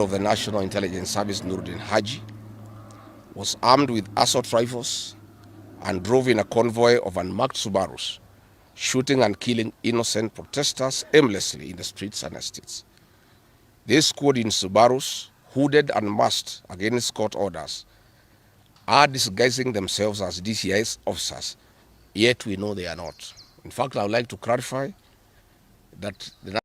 of the National Intelligence Service, Nuruddin Haji, was armed with assault rifles and drove in a convoy of unmarked Subarus, shooting and killing innocent protesters aimlessly in the streets and estates. This squad in Subarus, hooded and masked against court orders, are disguising themselves as DCI's officers, yet we know they are not. In fact, I would like to clarify that the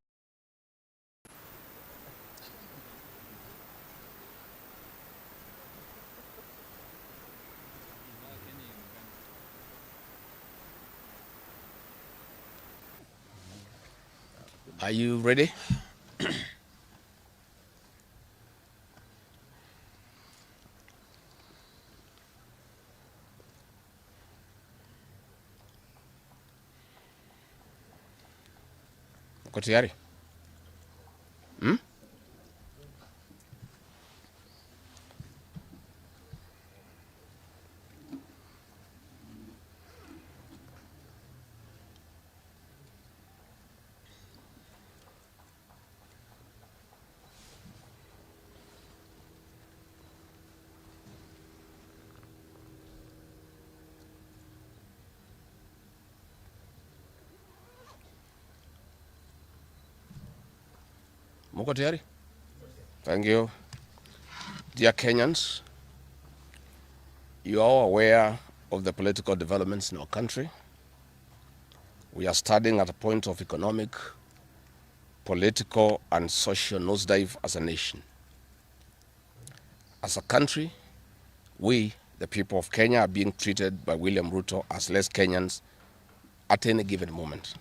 Are you ready? Uko tayari? Muko tayari? Thank you. Dear Kenyans, you are all aware of the political developments in our country. We are standing at a point of economic, political, and social nosedive as a nation. As a country, we, the people of Kenya, are being treated by William Ruto as less Kenyans at any given moment.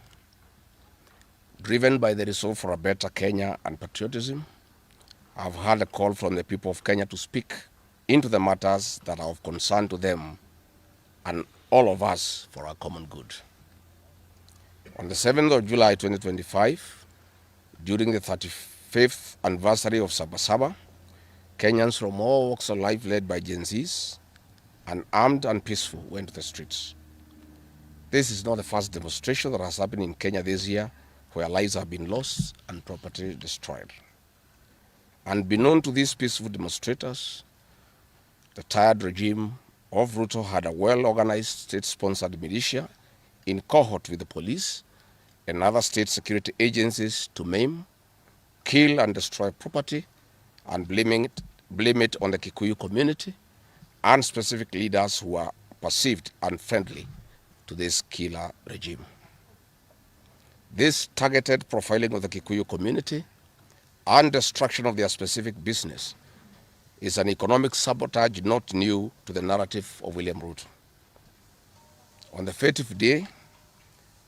Driven by the resolve for a better Kenya and patriotism, I've heard a call from the people of Kenya to speak into the matters that are of concern to them and all of us for our common good. On the 7th of July 2025, during the 35th anniversary of Sabasaba, Kenyans from all walks of life led by Gen Zs, unarmed and peaceful, went to the streets. This is not the first demonstration that has happened in Kenya this year where lives have been lost and property destroyed. Unbeknown to these peaceful demonstrators, the tired regime of Ruto had a well-organized state-sponsored militia in cohort with the police and other state security agencies to maim, kill and destroy property and blame it on the Kikuyu community and specific leaders who are perceived unfriendly to this killer regime. This targeted profiling of the Kikuyu community and destruction of their specific business is an economic sabotage not new to the narrative of William Ruto. On the 30th day,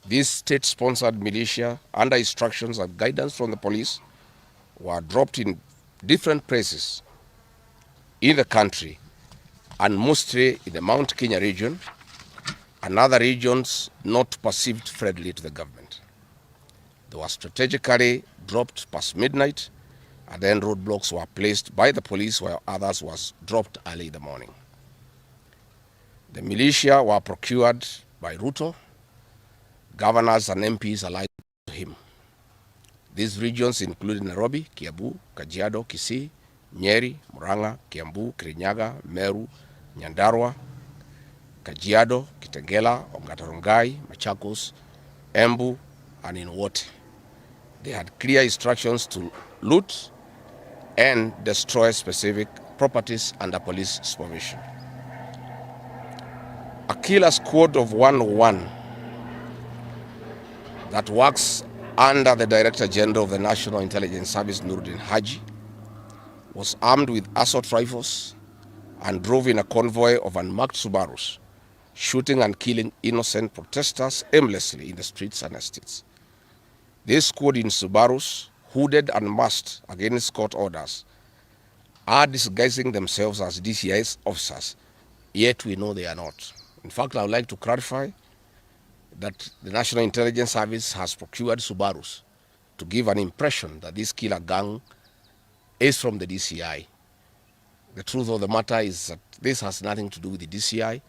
this state-sponsored militia, under instructions and guidance from the police, were dropped in different places in the country, and mostly in the Mount Kenya region and other regions not perceived friendly to the government. They were strategically dropped past midnight, and then roadblocks were placed by the police while others was dropped early in the morning. The militia were procured by Ruto, governors and MPs allied to him. These regions included Nairobi, Kiambu, Kajiado, Kisii, Nyeri, Murang'a, Kiambu, Kirinyaga, Meru, Nyandarua, Kajiado, Kitengela, Ongata-Rongai, Machakos, Embu, and in Wote. They had clear instructions to loot and destroy specific properties under police supervision. A killer squad of 101 that works under the Director General of the National Intelligence Service, Nuruddin Haji, was armed with assault rifles and drove in a convoy of unmarked Subarus, shooting and killing innocent protesters aimlessly in the streets and estates. This squad in Subarus, hooded and masked against court orders, are disguising themselves as DCI's officers, yet we know they are not. In fact, I would like to clarify that the National Intelligence Service has procured Subarus to give an impression that this killer gang is from the DCI. The truth of the matter is that this has nothing to do with the DCI.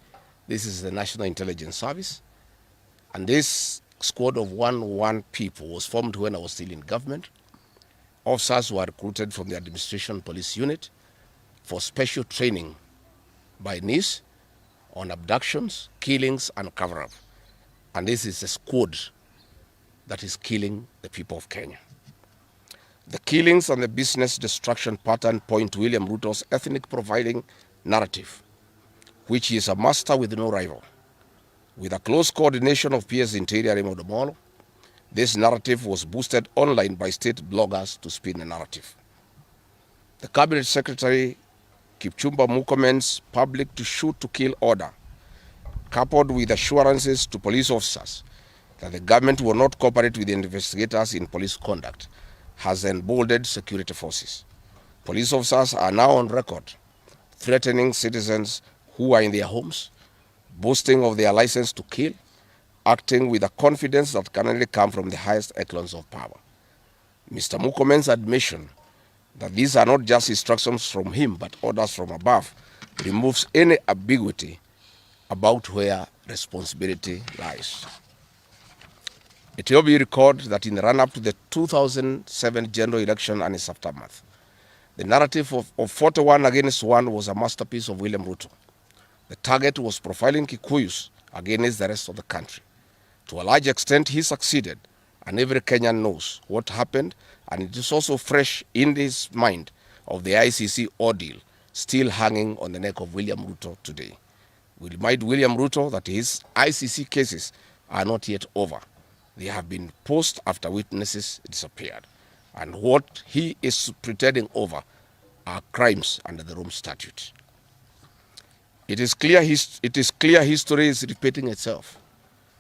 This is the National Intelligence Service. And this squad of 101 people was formed when I was still in government officers were recruited from the administration police unit for special training by NIS on abductions, killings, and cover-up. And this is a squad that is killing the people of Kenya. The killings and the business destruction pattern point to William Ruto's ethnic profiling narrative, which is a master with no rival. With a close coordination of PS Interior Remo Domolo, this narrative was boosted online by state bloggers to spin the narrative. The Cabinet Secretary Kipchumba Murkomen's public to shoot to kill order, coupled with assurances to police officers that the government will not cooperate with the investigators in police conduct, has emboldened security forces. Police officers are now on record threatening citizens who are in their homes, boasting of their license to kill, acting with a confidence that can only come from the highest echelons of power. Mr. Murkomen's admission that these are not just instructions from him but orders from above removes any ambiguity about where responsibility lies. It will be recalled that in the run-up to the 2007 general election and its aftermath, the narrative of 41 against 1 was a masterpiece of William Ruto. The target was profiling Kikuyus against the rest of the country. To a large extent, he succeeded, and every Kenyan knows what happened, and it is also fresh in his mind of the ICC ordeal still hanging on the neck of William Ruto today. We remind William Ruto that his ICC cases are not yet over. They have been posed after witnesses disappeared, and what he is pretending over are crimes under the Rome Statute. It is clear history is repeating itself,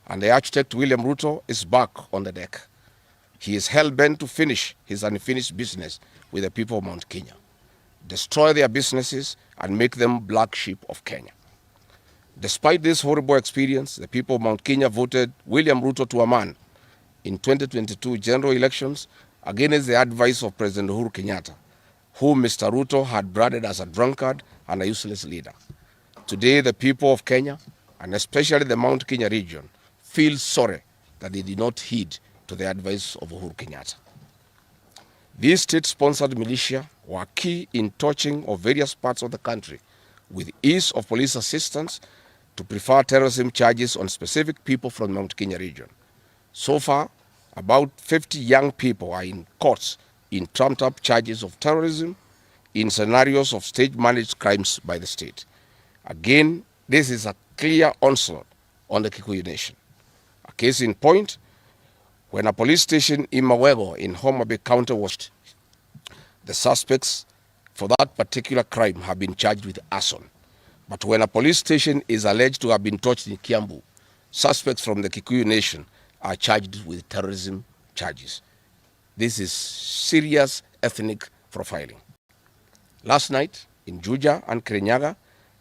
and the architect William Ruto is back on the deck. He is hell-bent to finish his unfinished business with the people of Mount Kenya, destroy their businesses, and make them black sheep of Kenya. Despite this horrible experience, the people of Mount Kenya voted William Ruto to a man in 2022 general elections against the advice of President Uhuru Kenyatta, whom Mr. Ruto had branded as a drunkard and a useless leader. Today, the people of Kenya, and especially the Mount Kenya region, feel sorry that they did not heed to the advice of Uhuru Kenyatta. These state-sponsored militia were key in touching of various parts of the country with ease of police assistance to prefer terrorism charges on specific people from the Mount Kenya region. So far, about 50 young people are in courts in trumped-up charges of terrorism in scenarios of state-managed crimes by the state. Again, this is a clear onslaught on the Kikuyu nation. A case in point, when a police station in Mawego in Homa Bay County was, the suspects for that particular crime have been charged with arson. But when a police station is alleged to have been touched in Kiambu, suspects from the Kikuyu nation are charged with terrorism charges. This is serious ethnic profiling. Last night, in Juja and Kirinyaga,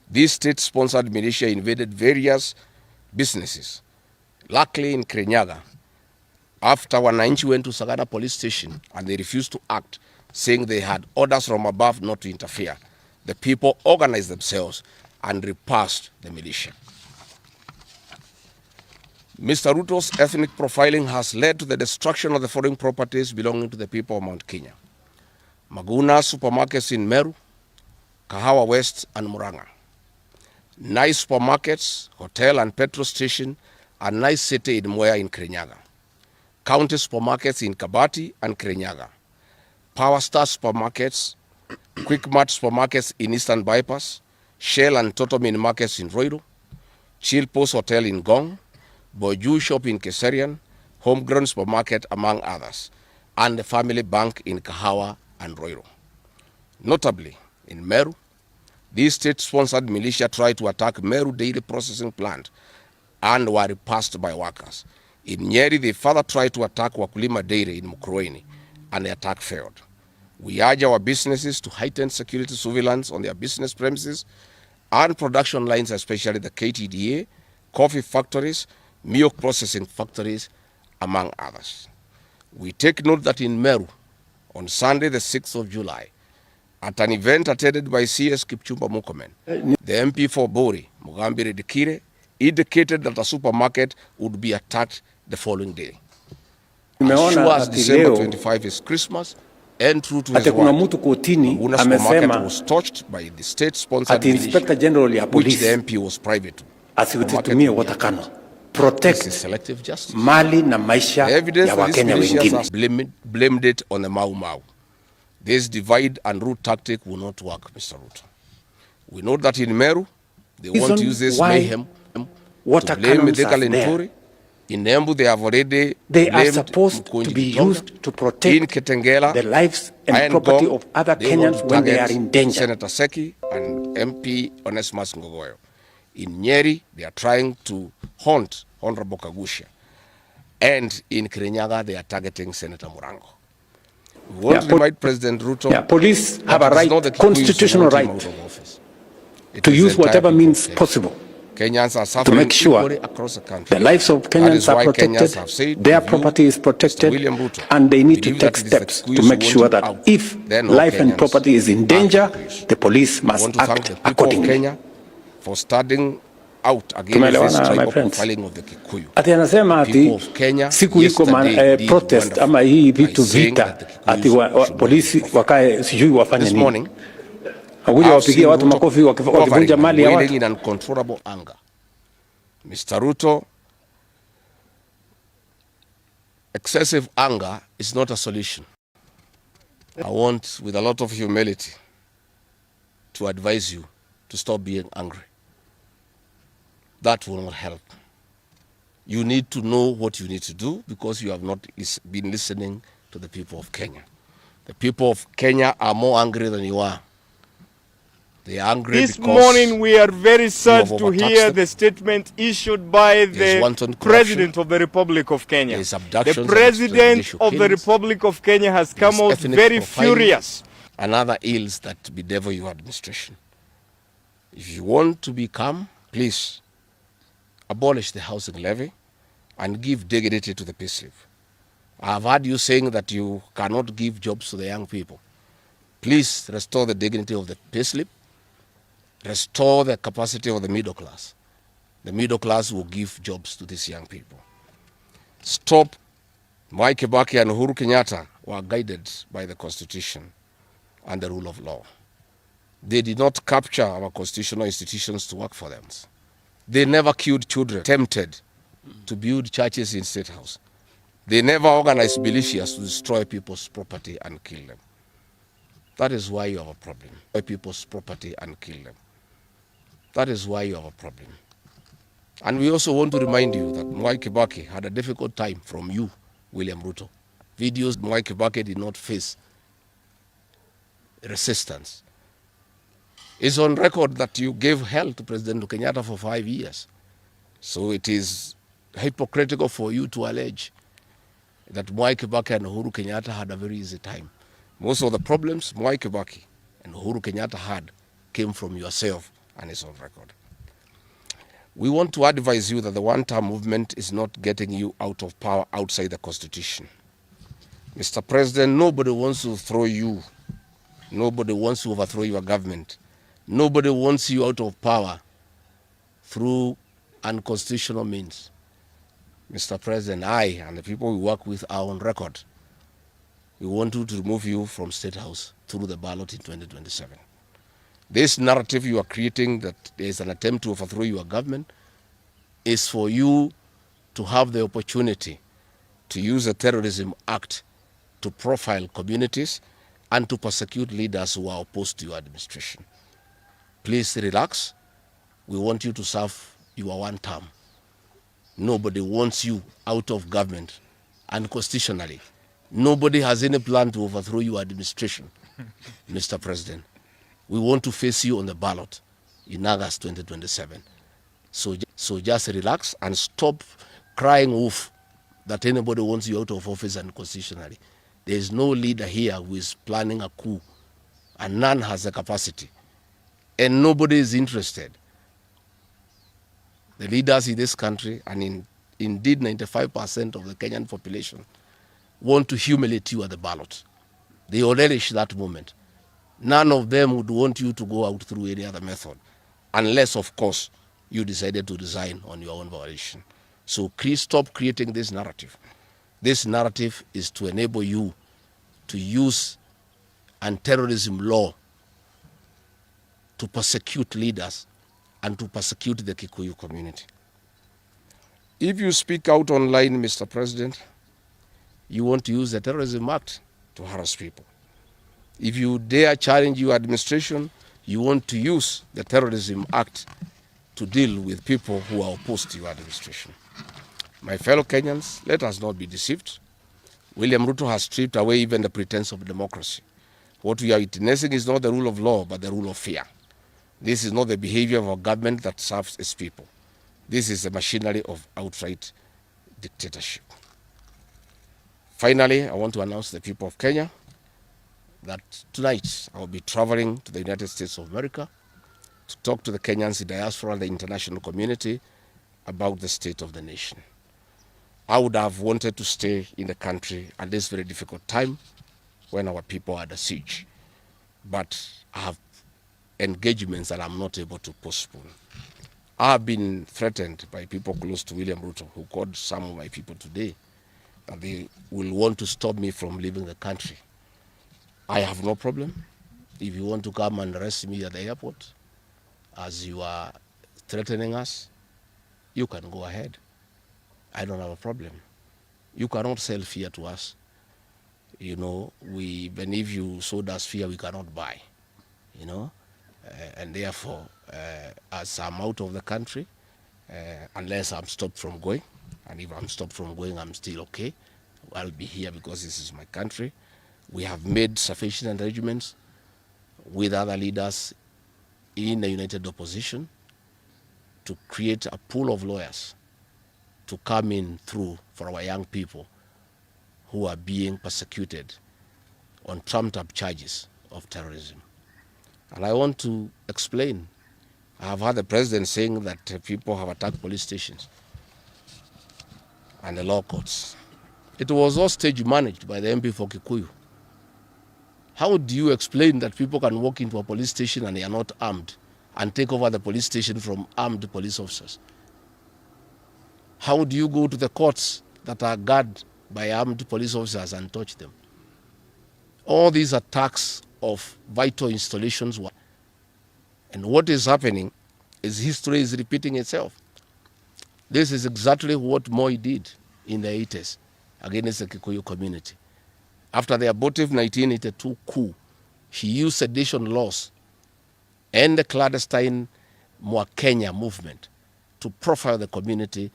these state-sponsored militia invaded various businesses. Luckily, in Kirinyaga, after Wananchi went to Sagana police station and they refused to act, saying they had orders from above not to interfere, the people organized themselves and repulsed the militia. Mr. Ruto's ethnic profiling has led to the destruction of the foreign properties belonging to the people of Mount Kenya. Maguna supermarkets in Meru, Kahawa West, and Murang'a. Nice supermarkets, hotel, and petrol station, and nice city in Mwea in Kirinyaga. County supermarkets in Kabati and Kirinyaga. Power Star supermarkets, Quick Mart supermarkets in Eastern Bypass, Shell and Totomin markets in Roiro, Chill Post Hotel in Gong, Boju Shop in Keserian, Homegrown Supermarket, among others, and the Family Bank in Kahawa and Roiro. Notably, in Meru, these state-sponsored militia tried to attack Meru Dairy Processing Plant and were repulsed by workers. In Nyeri, they further tried to attack Wakulima Dairy in Mukurweini, and the attack failed. We urge our businesses to heighten security surveillance on their business premises and production lines, especially the KTDA, coffee factories, milk processing factories, among others. We take note that in Meru, on Sunday the 6th of July, at an event attended by CS Kipchumba Murkomen, the MP for Bori, Mugambi Redikire, indicated that a supermarket would be attacked the following day. As sure as December 25 is Christmas, And true to his ate kuna word, mtu kotini Maguna supermarket amesema was touched by the state-sponsored ati Inspector General ya which police the MP was private to. asitumie watakano This is protect selective justice. mali na maisha The evidence ya that these Wakenya militias wengine. have blamed it on the Mau Mau. This divide and rule tactic will not work, Mr. Ruto. We know that in Meru, they want to use this mayhem to blame Mithika Linturi. In Embu, they have already they are blamed supposed Mkonji to be Gitonga. used to protect in Kitengela, the lives and Iron property Gong, of other they Kenyans when they are in danger. Senator Seki and MP Onesmus Ngogoyo. In Nyeri, they are trying to haunt Honorable Kagusha. And in Kirinyaga, they are targeting Senator Murango. We want to remind President Ruto police have a right, constitutional right, to use whatever means possible Kenyans are suffering to make sure across the country. the lives of Kenyans are protected, their property is protected, and they need to take steps to make sure that if life and property is in danger, the police must act accordingly. Kenya for starting out against this tribal profiling of the Kikuyu. Ati anasema ati siku iko protest ama hii vitu vita ati polisi wakae sijui wafanye nini. Hakuja wapigia watu makofi wakivunja mali ya watu. In uncontrollable anger. Mr. Ruto, excessive anger is not a solution. I want, with a lot of humility, to advise you to stop being angry. That will not help. You need to know what you need to do because you have not been listening to the people of Kenya. The people of Kenya are more angry than you are. They are angry this morning we are very sad to hear the statement issued by the President of the Republic of Kenya. The President of the Republic of Kenya has come out very furious. Another ills that bedevil your administration. If you want to be calm, please abolish the housing levy and give dignity to the payslip. I have heard you saying that you cannot give jobs to the young people. Please restore the dignity of the payslip. Restore the capacity of the middle class. The middle class will give jobs to these young people. Stop. Mwai Kibaki and Uhuru Kenyatta were guided by the Constitution and the rule of law. They did not capture our constitutional institutions to work for them. They never killed children, tempted to build churches in State House. They never organized militias to destroy people's property and kill them. That is why you have a problem. Destroy people's property and kill them. That is why you have a problem. And we also want to remind you that Mwai Kibaki had a difficult time from you, William Ruto. Videos Mwai Kibaki did not face resistance. It's on record that you gave hell to President Kenyatta for 5 years. So it is hypocritical for you to allege that Mwai Kibaki and Uhuru Kenyatta had a very easy time. Most of the problems Mwai Kibaki and Uhuru Kenyatta had came from yourself, and it's on record. We want to advise you that the one-term movement is not getting you out of power outside the Constitution. Mr. President, nobody wants to throw you. Nobody wants to overthrow your government. Nobody wants you out of power through unconstitutional means. Mr. President, I and the people we work with are on record. We want to remove you from State House through the ballot in 2027. This narrative you are creating that there is an attempt to overthrow your government is for you to have the opportunity to use the Terrorism Act to profile communities and to persecute leaders who are opposed to your administration. Please relax. We want you to serve your one term. Nobody wants you out of government unconstitutionally. Nobody has any plan to overthrow your administration, Mr. President. We want to face you on the ballot in August 2027. So just relax and stop crying wolf that anybody wants you out of office unconstitutionally. There is no leader here who is planning a coup, and none has the capacity. And nobody is interested. The leaders in this country, and indeed 95% of the Kenyan population, want to humiliate you at the ballot. They will relish that moment. None of them would want you to go out through any other method, unless, of course, you decided to resign on your own volition. So please stop creating this narrative. This narrative is to enable you to use and terrorism law to persecute leaders and to persecute the Kikuyu community. If you speak out online, Mr. President, you want to use the Terrorism Act to harass people. If you dare challenge your administration, you want to use the Terrorism Act to deal with people who are opposed to your administration. My fellow Kenyans, let us not be deceived. William Ruto has stripped away even the pretense of democracy. What we are witnessing is not the rule of law, but the rule of fear. This is not the behavior of a government that serves its people. This is the machinery of outright dictatorship. Finally, I want to announce to the people of Kenya that tonight I will be traveling to the United States of America to talk to the Kenyans in diaspora and the international community about the state of the nation. I would have wanted to stay in the country at this very difficult time when our people are under siege, but I have engagements that I'm not able to postpone. I have been threatened by people close to William Ruto, who called some of my people today, that they will want to stop me from leaving the country. I have no problem. If you want to come and arrest me at the airport, as you are threatening us, you can go ahead. I don't have a problem. You cannot sell fear to us. You know, even if you sold us fear, we cannot buy. You know, and therefore, as I'm out of the country, unless I'm stopped from going, and if I'm stopped from going, I'm still okay. I'll be here because this is my country. We have made sufficient arrangements with other leaders in the united opposition to create a pool of lawyers to come in through for our young people who are being persecuted on trumped-up charges of terrorism. And I want to explain. I have heard the president saying that people have attacked police stations and the law courts. It was all stage managed by the MP for Kikuyu. How do you explain that people can walk into a police station and they are not armed and take over the police station from armed police officers? How do you go to the courts that are guarded by armed police officers and touch them? All these attacks of vital installations. And what is happening is history is repeating itself. This is exactly what Moi did in the 80s against the Kikuyu community. After the abortive 1982 coup, he used sedition laws and the clandestine Kenya movement to profile the community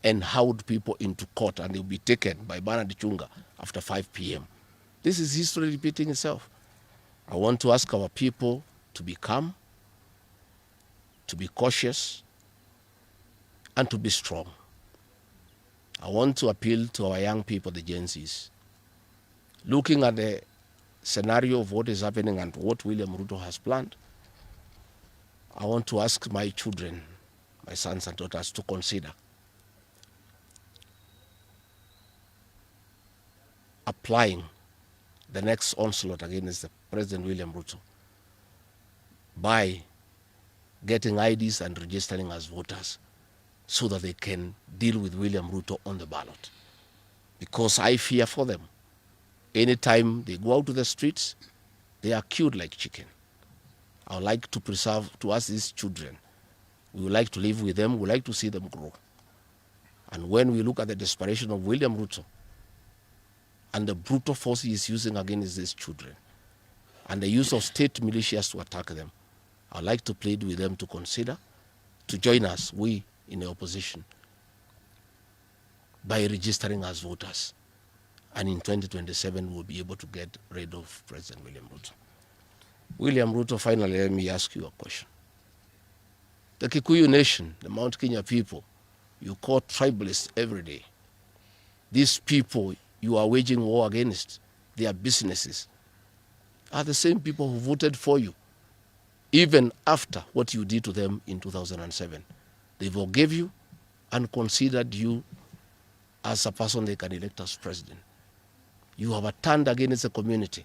and hold people into court, and they'll be taken by Bernard Chunga after 5 p.m. This is history repeating itself. I want to ask our people to be calm, to be cautious, and to be strong. I want to appeal to our young people, the Gen Zs. Looking at the scenario of what is happening and what William Ruto has planned, I want to ask my children, my sons and daughters, to consider applying the next onslaught against the President William Ruto by getting IDs and registering as voters so that they can deal with William Ruto on the ballot. Because I fear for them. Anytime they go out to the streets, they are killed like chicken. I would like to preserve to us these children. We would like to live with them. We would like to see them grow. And when we look at the desperation of William Ruto and the brutal force he is using against these children and the use of state militias to attack them, I would like to plead with them to consider, to join us, we in the opposition, by registering as voters. And in 2027, we'll be able to get rid of President William Ruto. William Ruto, finally, let me ask you a question. The Kikuyu nation, the Mount Kenya people, you call tribalists every day. These people you are waging war against, their businesses, are the same people who voted for you, even after what you did to them in 2007. They forgave you and considered you as a person they can elect as president. You have turned against the community.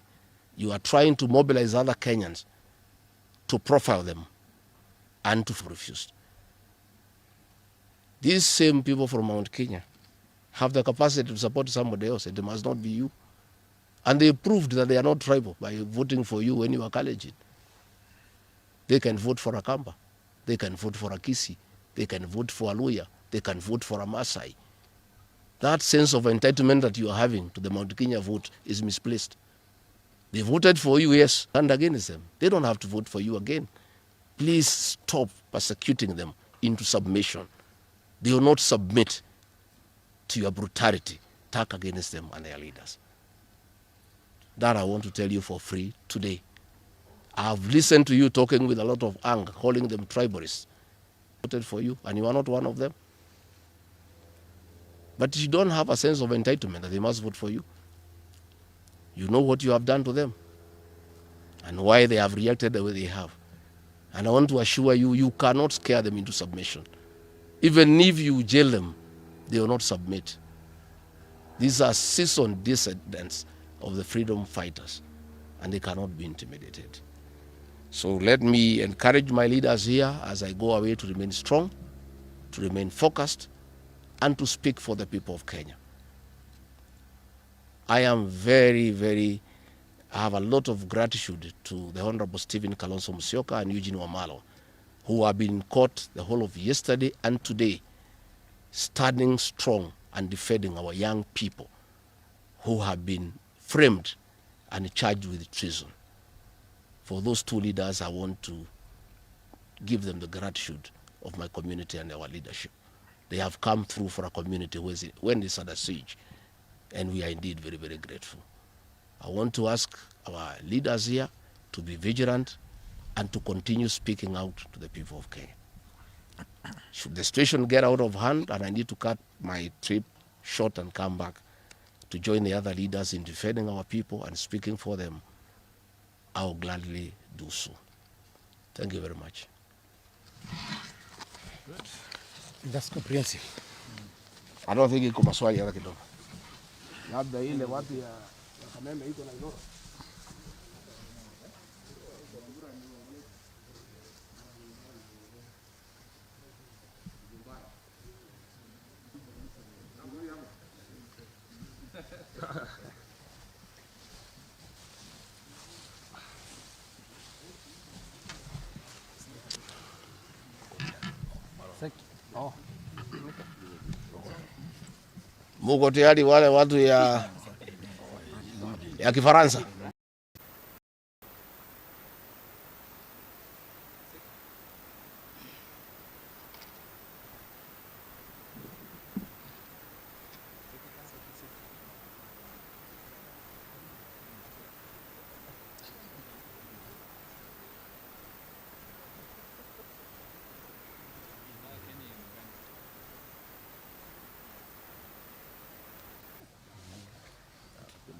You are trying to mobilize other Kenyans to profile them and to refuse. These same people from Mount Kenya have the capacity to support somebody else. It must not be you. And they proved that they are not tribal by voting for you when you are Kalenjin. They can vote for a Kamba. They can vote for a Kisi. They can vote for a Luya. They can vote for a Maasai. That sense of entitlement that you are having to the Mount Kenya vote is misplaced. They voted for you, yes, and against them. They don't have to vote for you again. Please stop persecuting them into submission. They will not submit to your brutality. Attack against them and their leaders. That I want to tell you for free today. I've listened to you talking with a lot of anger, calling them tribalists. Voted for you, and you are not one of them. But you don't have a sense of entitlement that they must vote for you. You know what you have done to them and why they have reacted the way they have. And I want to assure you, you cannot scare them into submission. Even if you jail them, they will not submit. These are seasoned descendants of the freedom fighters, and they cannot be intimidated. So let me encourage my leaders here as I go away to remain strong, to remain focused, and to speak for the people of Kenya. I am I have a lot of gratitude to the Honorable Stephen Kalonzo Musyoka and Eugene Wamalwa, who have been in court the whole of yesterday and today, standing strong and defending our young people who have been framed and charged with treason. For those two leaders, I want to give them the gratitude of my community and our leadership. They have come through for a community when it's under siege, and we are indeed very, very grateful. I want to ask our leaders here to be vigilant and to continue speaking out to the people of Kenya. Should the situation get out of hand and I need to cut my trip short and come back to join the other leaders in defending our people and speaking for them, I will gladly do so. Thank you very much. Good. That's comprehensive. I don't think iko maswali hata kidogo. Labda ile watu ya Kameme iko na Igoro. Muko tayari wale watu ya Kifaransa?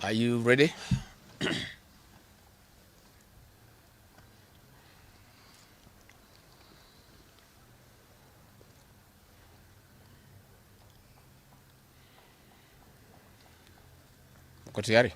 Are you ready? Uko tayari?